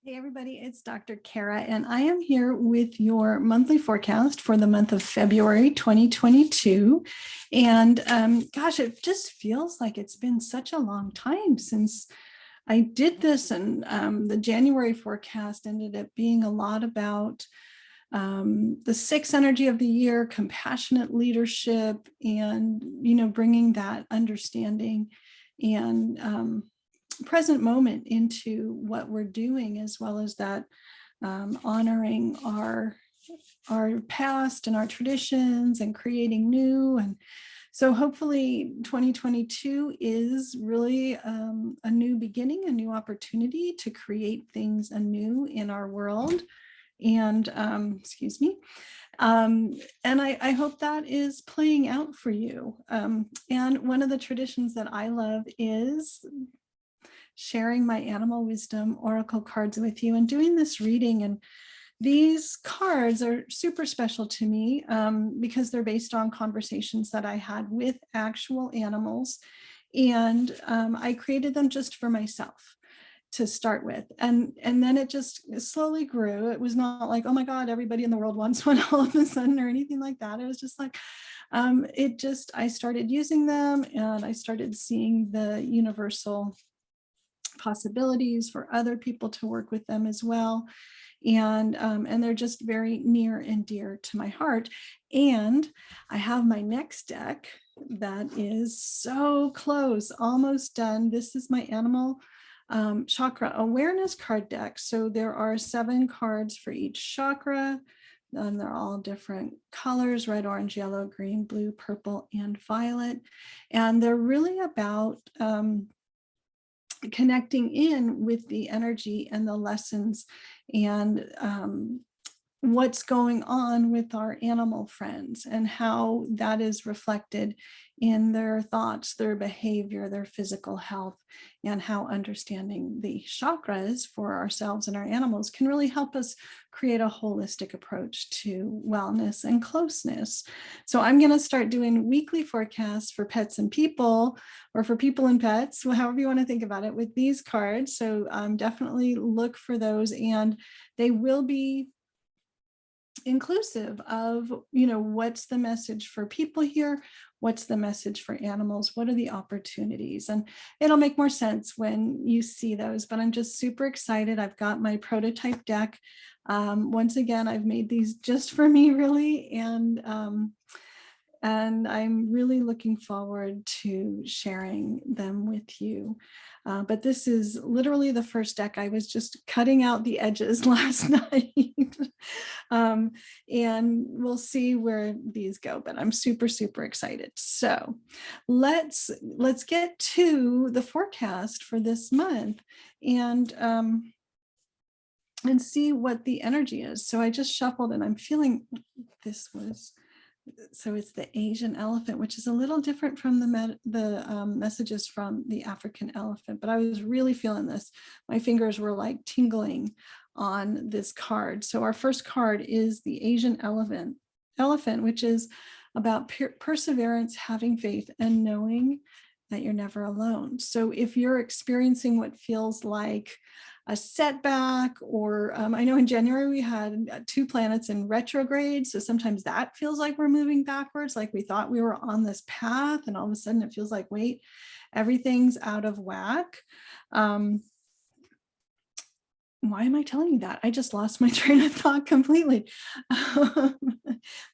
Hey everybody, it's Dr. Kara, and I am here with your monthly forecast for the month of February 2022. And gosh, it just feels like it's been such a long time since I did this, and the January forecast ended up being a lot about the sixth energy of the year, compassionate leadership, and bringing that understanding and present moment into what we're doing, as well as that honoring our past and our traditions and creating new. And so hopefully 2022 is really a new beginning, a new opportunity to create things anew in our world. And excuse me. And I hope that is playing out for you. And one of the traditions that I love is sharing my animal wisdom oracle cards with you and doing this reading. And these cards are super special to me because they're based on conversations that I had with actual animals. And I created them just for myself to start with. And then it just slowly grew. It was not like, oh my God, everybody in the world wants one all of a sudden or anything like that. It was just like, I started using them and I started seeing the universal possibilities for other people to work with them as well. And they're just very near and dear to my heart. And I have my next deck that is so close, almost done. This is my animal chakra awareness card deck. So there are 7 cards for each chakra, and they're all different colors: red, orange, yellow, green, blue, purple, and violet. And they're really about connecting in with the energy and the lessons and what's going on with our animal friends and how that is reflected in their thoughts, their behavior, their physical health, and how understanding the chakras for ourselves and our animals can really help us create a holistic approach to wellness and closeness. So I'm going to start doing weekly forecasts for pets and people, or for people and pets, however you want to think about it, with these cards. So definitely look for those, and they will be inclusive of, what's the message for people here, what's the message for animals, what are the opportunities, and it'll make more sense when you see those. But I'm just super excited. I've got my prototype deck. Once again, I've made these just for me, really, and I'm really looking forward to sharing them with you. But this is literally the first deck. I was just cutting out the edges last night. And we'll see where these go, but I'm super, super excited. So let's get to the forecast for this month and see what the energy is. So I just shuffled and I'm feeling so it's the Asian elephant, which is a little different from the messages from the African elephant, but I was really feeling this. My fingers were like tingling on this card. So our first card is the Asian elephant, which is about perseverance, having faith, and knowing that you're never alone. So if you're experiencing what feels like a setback, or I know in January we had 2 planets in retrograde. So sometimes that feels like we're moving backwards, like we thought we were on this path, and all of a sudden it feels like, wait, everything's out of whack. Why am I telling you that? I just lost my train of thought completely.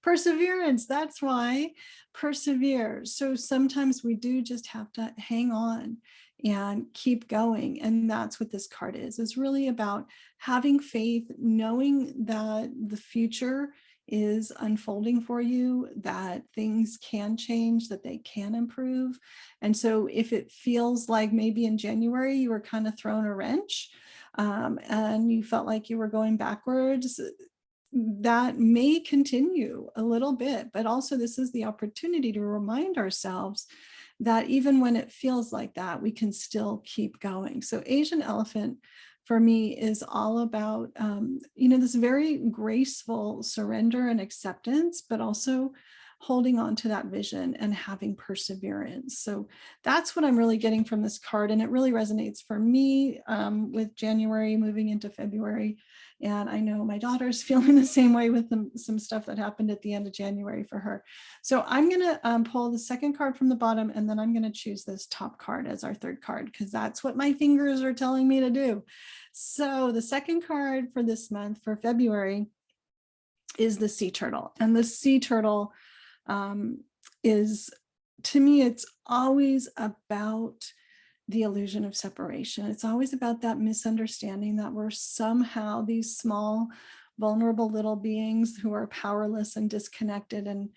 Perseverance, that's why. Persevere. So sometimes we do just have to hang on and keep going. And that's what this card is. It's really about having faith, knowing that the future is unfolding for you, that things can change, that they can improve. And so if it feels like maybe in January you were kind of thrown a wrench, and you felt like you were going backwards, that may continue a little bit, but also this is the opportunity to remind ourselves that even when it feels like that, we can still keep going. So Asian elephant for me is all about, this very graceful surrender and acceptance, but also holding on to that vision and having perseverance. So that's what I'm really getting from this card. And it really resonates for me with January moving into February. And I know my daughter's feeling the same way with some stuff that happened at the end of January for her. So I'm going to pull the second card from the bottom, and then I'm going to choose this top card as our third card, because that's what my fingers are telling me to do. So the second card for this month, for February, is the sea turtle. And the sea turtle is, to me, it's always about the illusion of separation. It's always about that misunderstanding that we're somehow these small, vulnerable little beings who are powerless and disconnected and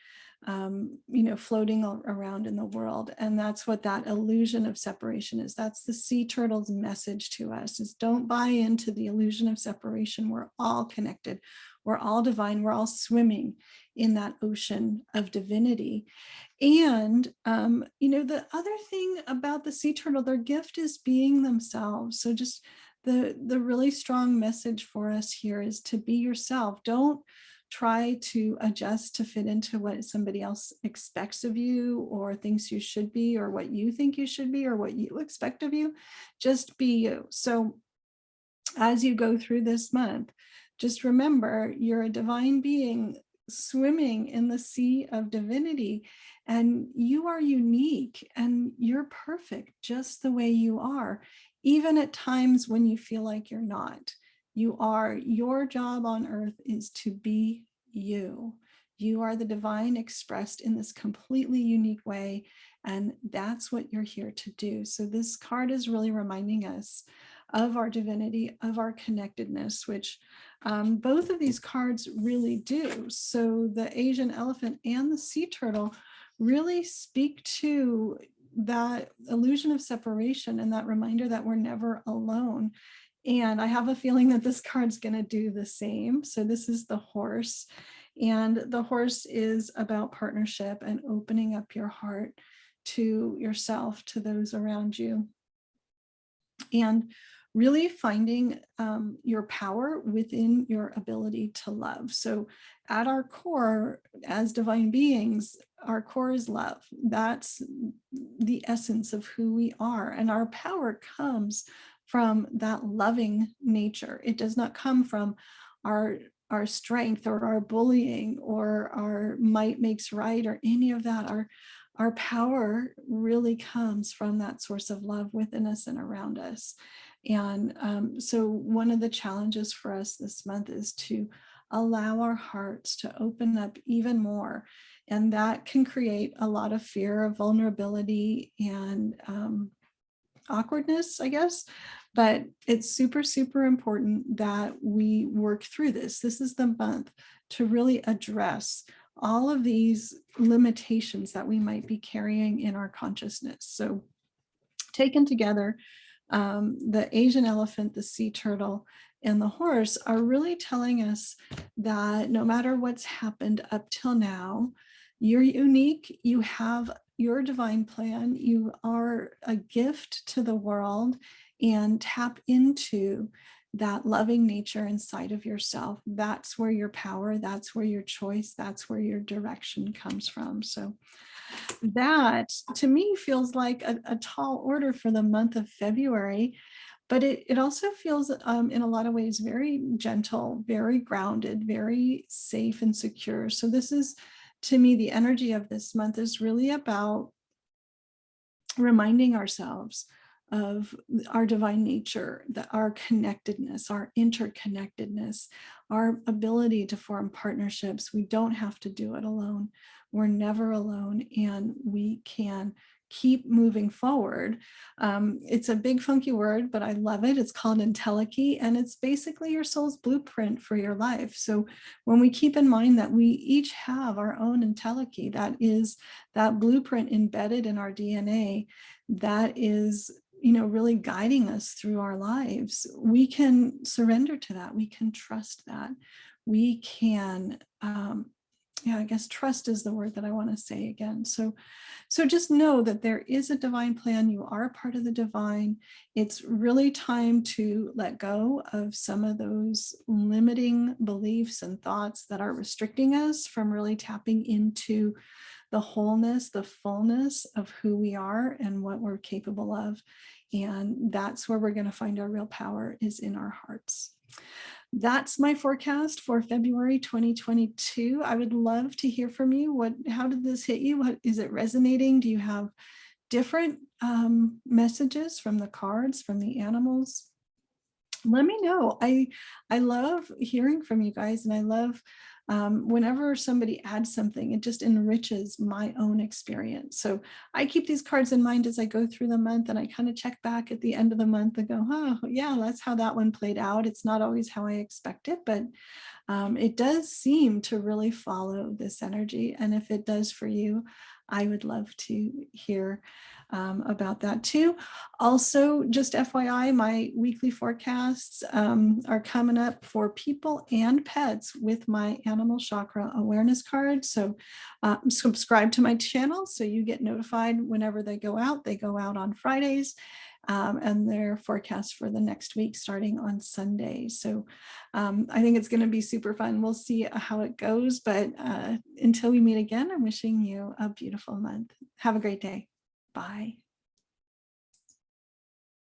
floating around in the world. And that's what that illusion of separation is. That's the sea turtle's message to us, is don't buy into the illusion of separation. We're all connected. We're all divine. We're all swimming in that ocean of divinity. And, the other thing about the sea turtle, their gift is being themselves. So just the really strong message for us here is to be yourself. Don't try to adjust to fit into what somebody else expects of you or thinks you should be, or what you think you should be, or what you expect of you. Just be you. So as you go through this month, just remember you're a divine being swimming in the sea of divinity, and you are unique and you're perfect just the way you are, even at times when you feel like you're not. You are. Your job on earth is to be you. You are the divine expressed in this completely unique way, and that's what you're here to do. So this card is really reminding us of our divinity, of our connectedness, which both of these cards really do. So the Asian elephant and the sea turtle really speak to that illusion of separation and that reminder that we're never alone. And I have a feeling that this card's going to do the same. So this is the horse, and the horse is about partnership and opening up your heart to yourself, to those around you, and really finding your power within your ability to love. So at our core, as divine beings, our core is love. That's the essence of who we are. And our power comes from that loving nature. It does not come from our strength or our bullying or our might makes right or any of that. Our power really comes from that source of love within us and around us. And so one of the challenges for us this month is to allow our hearts to open up even more. And that can create a lot of fear of vulnerability and awkwardness, I guess. But it's super, super important that we work through this. This is the month to really address all of these limitations that we might be carrying in our consciousness. So taken together, the Asian elephant, the sea turtle, and the horse are really telling us that no matter what's happened up till now, you're unique. You have your divine plan. You are a gift to the world, and tap into that loving nature inside of yourself. That's where your power, that's where your choice, that's where your direction comes from. So that to me feels like a tall order for the month of February, but it also feels in a lot of ways very gentle, very grounded, very safe and secure. So this is, to me, the energy of this month is really about reminding ourselves of our divine nature, that our connectedness, our interconnectedness, our ability to form partnerships. We don't have to do it alone. We're never alone, and we can keep moving forward. It's a big funky word, but I love it. It's called entelechy, and it's basically your soul's blueprint for your life. So when we keep in mind that we each have our own entelechy, that is that blueprint embedded in our DNA, that is really guiding us through our lives, we can surrender to that. We can trust that. We can Yeah, I guess trust is the word that I want to say again. So just know that there is a divine plan. You are a part of the divine. It's really time to let go of some of those limiting beliefs and thoughts that are restricting us from really tapping into the wholeness, the fullness of who we are and what we're capable of. And that's where we're going to find our real power, is in our hearts. That's my forecast for February 2022. I would love to hear from you. How did this hit you? What is it resonating? Do you have different messages from the cards, from the animals? Let me know. I love hearing from you guys, and I love whenever somebody adds something, it just enriches my own experience. So I keep these cards in mind as I go through the month, and I kind of check back at the end of the month and go, oh yeah, that's how that one played out. It's not always how I expect it, but it does seem to really follow this energy. And if it does for you, I would love to hear about that too. Also, just FYI, my weekly forecasts are coming up for people and pets with my animal chakra awareness card. So subscribe to my channel so you get notified whenever they go out. They go out on Fridays. And their forecast for the next week starting on Sunday. So I think it's going to be super fun. We'll see how it goes. But until we meet again, I'm wishing you a beautiful month. Have a great day. Bye.